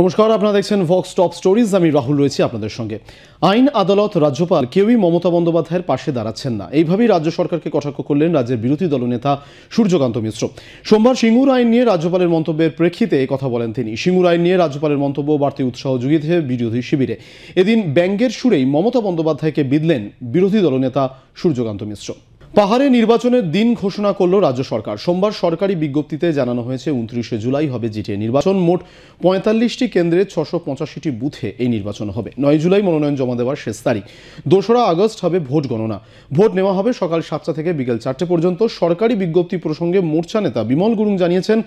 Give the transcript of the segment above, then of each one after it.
নমস্কার, আপনারা দেখছেন ভক্স টপ স্টোরিজ। আমি রাহুল রয়েছি আপনাদের সঙ্গে। আইন, আদালত, রাজ্যপাল কেউই মমতা বন্দ্যোপাধ্যায়ের পাশে দাঁড়াচ্ছেন না, এইভাবেই রাজ্য সরকারকে কটাক্ষ করলেন রাজ্যের বিরোধী দলনেতা সূর্যকান্ত মিশ্র। সোমবার সিঙ্গুর আইন নিয়ে রাজ্যপালের মন্তব্যের প্রেক্ষিতে কথা বলেন তিনি। সিঙ্গুর আইন নিয়ে রাজ্যপালের মন্তব্য বাড়তি উৎসাহ জুগিয়েছে বিরোধী শিবিরে। এদিন ব্যঙ্গের সুরেই মমতা বন্দ্যোপাধ্যায়কে বিঁধলেন বিরোধী দলনেতা সূর্যকান্ত মিশ্র। পাহাড়ে নির্বাচনের দিন ঘোষণা করল রাজ্য সরকার। সোমবার সরকারি বিজ্ঞপ্তিতে জানানো হয়েছে 29শে জুলাই হবে জিটিএ নির্বাচন। মোট 45টি কেন্দ্রে 685টি বুথে এই নির্বাচন হবে। 9 জুলাই মনোনয়ন জমা দেওয়ার শেষ তারিখ। 2রা আগস্ট হবে ভোট গণনা। ভোট নেওয়া হবে সকাল 7টা থেকে বিকেল 4টে পর্যন্ত। সরকারি বিজ্ঞপ্তি প্রসঙ্গে মোর্চা নেতা বিমল গুরুং জানিয়েছেন,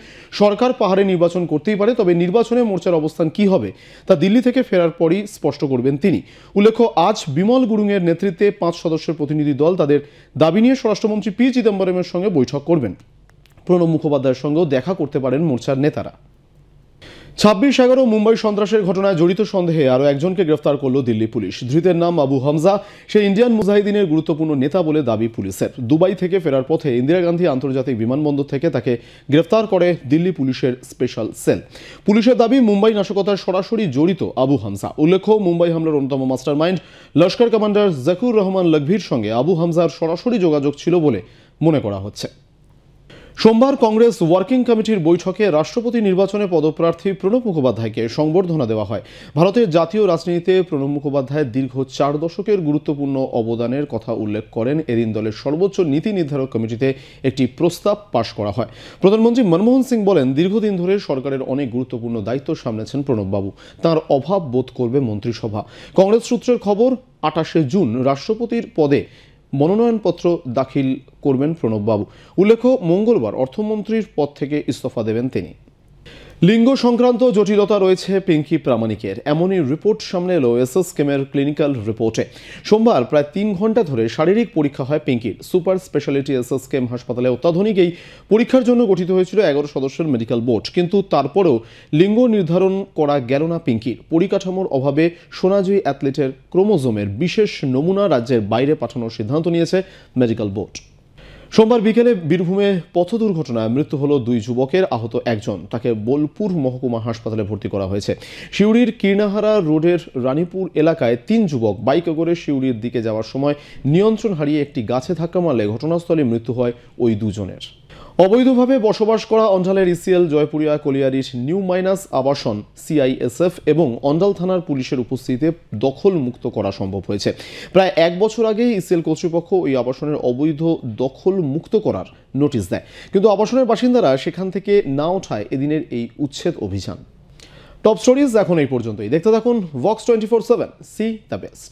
সরকার পাহাড়ে নির্বাচন করতেই পারে, তবে নির্বাচনে মোর্চার অবস্থান কি হবে তা দিল্লি থেকে ফেরার পরই স্পষ্ট করবেন তিনি। উল্লেখ্য, আজ বিমল গুরুংয়ের নেতৃত্বে 5 সদস্যের প্রতিনিধি দল তাদের দাবি নিয়ে স্বরাষ্ট্রমন্ত্রী পি চিদম্বরমের সঙ্গে বৈঠক করবেন। প্রণব মুখোপাধ্যায়ের সঙ্গেও দেখা করতে পারেন মোর্চার নেতারা। 26/11 মুম্বাই সন্ত্রাসের ঘটনায় জড়িত সন্দেহে আরও একজনকে গ্রেফতার করল দিল্লি পুলিশ। ধৃতের নাম আবু হামজা। সে ইন্ডিয়ান মুজাহিদিনের গুরুত্বপূর্ণ নেতা বলে দাবি পুলিশের। দুবাই থেকে ফেরার পথে ইন্দিরা গান্ধী আন্তর্জাতিক বিমানবন্দর থেকে তাকে গ্রেফতার করে দিল্লি পুলিশের স্পেশাল সেল। পুলিশের দাবি, মুম্বাই নাশকতায় সরাসরি জড়িত আবু হামজা। উল্লেখ্য, মুম্বাই হামলার অন্যতম মাস্টারমাইন্ড লস্কর কমান্ডার জাকিউর রহমান লখভির সঙ্গে আবু হামজার সরাসরি যোগাযোগ ছিল বলে মনে করা হচ্ছে। সোমবার কংগ্রেস ওয়ার্কিং কমিটির বৈঠকে রাষ্ট্রপতি নির্বাচনে পদপ্রার্থী প্রণব মুখোপাধ্যায়কে সংবর্ধনা দেওয়া হয়। ভারতের জাতীয় রাজনীতিতে প্রণব মুখোপাধ্যায়ের দীর্ঘ 4 দশকের গুরুত্বপূর্ণ অবদানের কথা উল্লেখ করেন। এদিন দলের সর্বোচ্চ নীতি নির্ধারক কমিটিতে একটি প্রস্তাব পাশ করা হয়। প্রধানমন্ত্রী মনমোহন সিং বলেন, দীর্ঘদিন ধরে সরকারের অনেক গুরুত্বপূর্ণ দায়িত্ব সামলেছেন প্রণববাবু। তাঁর অভাব বোধ করবে মন্ত্রিসভা। কংগ্রেস সূত্রের খবর, 28শে জুন রাষ্ট্রপতির পদে মনোনয়নপত্র দাখিল করবেন প্রণববাবু। উল্লেখ্য, মঙ্গলবার অর্থমন্ত্রীর পদ থেকে ইস্তফা দেবেন তিনি। লিঙ্গ সংক্রান্ত জটিলতা রয়েছে পিঙ্কি প্রামাণিকের, এমনই রিপোর্ট সামনে এলো এসএসকেমের ক্লিনিক্যাল রিপোর্টে। সোমবার প্রায় 3 ঘন্টা ধরে শারীরিক পরীক্ষা হয় পিঙ্কির। সুপার স্পেশালিটি এসএসকেম হাসপাতালে অত্যাধুনিক এই পরীক্ষার জন্য গঠিত হয়েছিল 11 সদস্যের মেডিকেল বোর্ড। কিন্তু তারপরেও লিঙ্গ নির্ধারণ করা গেল না পিঙ্কির। পরিকাঠামোর অভাবে সোনাজয়ী অ্যাথলেটের ক্রোমোজোমের বিশেষ নমুনা রাজ্যের বাইরে পাঠানোর সিদ্ধান্ত নিয়েছে মেডিকেল বোর্ড। সোমবার বিকেলে বীরভূমে পথ দুর্ঘটনায় মৃত্যু হলো 2 যুবকের, আহত একজন। তাকে বোলপুর মহকুমা হাসপাতালে ভর্তি করা হয়েছে। সিউড়ির কীর্ণাহারা রোডের রানীপুর এলাকায় 3 যুবক বাইকে করে সিউড়ির দিকে যাওয়ার সময় নিয়ন্ত্রণ হারিয়ে একটি গাছে ধাক্কা মারলে ঘটনাস্থলে মৃত্যু হয় ওই দুজনের। অবৈধভাবে বসবাস করা অঞ্চলের ইসিএল জয়পুরিয়া কলিয়ারির নিউ মাইনাস আবাসন সিআইএসএফ এবং অন্ডাল থানার পুলিশের উপস্থিতিতে দখল মুক্ত করা সম্ভব হয়েছে। প্রায় 1 বছর আগে ইসিএল কর্তৃপক্ষ ওই আবাসনের অবৈধ দখল মুক্ত করার নোটিশ দেয়, কিন্তু আবাসনের বাসিন্দারা সেখান থেকে না ওঠায় এদিনের এই উচ্ছেদ অভিযান। টপ স্টোরিজ এখন এই পর্যন্তই। দেখতে থাকুন ভক্স 24/7, সি দ্য বেস্ট।